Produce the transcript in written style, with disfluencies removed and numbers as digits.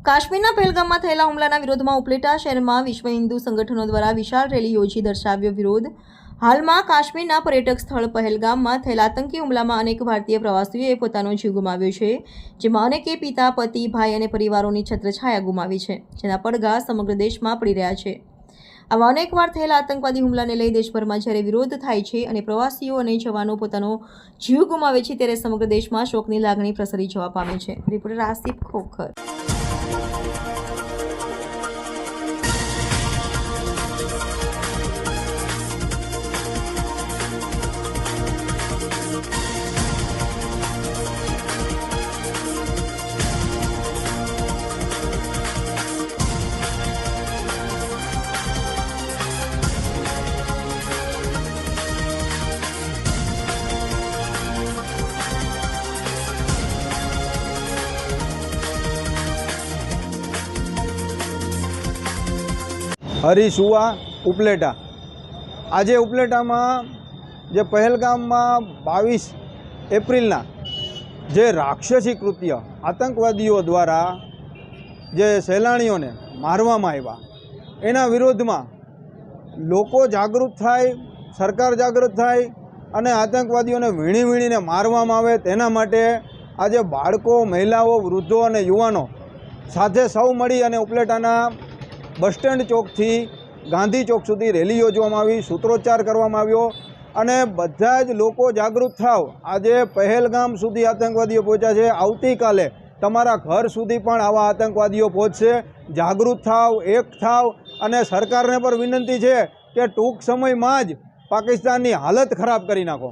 કાશ્મીરના પહેલગામમાં થયેલા હુમલાના વિરોધમાં ઉપલેટા શહેરમાં વિશ્વ હિન્દુ સંગઠનો દ્વારા વિશાળ રેલી યોજી દર્શાવ્યો વિરોધ। હાલમાં કાશ્મીરના પર્યટક સ્થળ પહેલગામમાં થયેલા આતંકી હુમલામાં અનેક ભારતીય પ્રવાસીઓએ પોતાનો જીવ ગુમાવ્યો છે, જેમાં અનેકે પિતા, પતિ, ભાઈ અને પરિવારોની છત્રછાયા ગુમાવી છે, જેના પડઘા સમગ્ર દેશમાં પડી રહ્યા છે। આવા અનેકવાર થયેલા આતંકવાદી હુમલાને લઈ દેશભરમાં જ્યારે વિરોધ થાય છે અને પ્રવાસીઓ અને જવાનો પોતાનો જીવ ગુમાવે છે, ત્યારે સમગ્ર દેશમાં શોકની લાગણી પ્રસરી જવા પામી છે। રિપોર્ટર આસિફ ખોખર। હરીસુવા ઉપલેટા। આજે ઉપલેટામાં જે પહેલગામમાં 22 એપ્રિલના જે રાક્ષસી કૃત્ય આતંકવાદીઓ દ્વારા જે સહેલાણીઓને મારવામાં આવ્યા, એના વિરોધમાં લોકો જાગૃત થાય, સરકાર જાગૃત થાય અને આતંકવાદીઓને વીણીને મારવામાં આવે, તેના માટે આજે બાળકો, મહિલાઓ, વૃદ્ધો અને યુવાનો સાથે સૌ મળી અને ઉપલેટાના બસ સ્ટેન્ડ ચોકથી ગાંધી ચોક સુધી રેલી યોજવામાં આવી, સૂત્રોચ્ચાર કરવામાં આવ્યો અને બધા જ લોકો જાગૃત થાવ। આજે પહેલગામ સુધી આતંકવાદીઓ પહોંચ્યા છે, આવતીકાલે તમારા ઘર સુધી પણ આવા આતંકવાદીઓ પહોંચશે। જાગૃત થાવ, એક થાવ અને સરકારને પણ વિનંતી છે કે ટૂંક સમયમાં જ પાકિસ્તાનની હાલત ખરાબ કરી નાખો।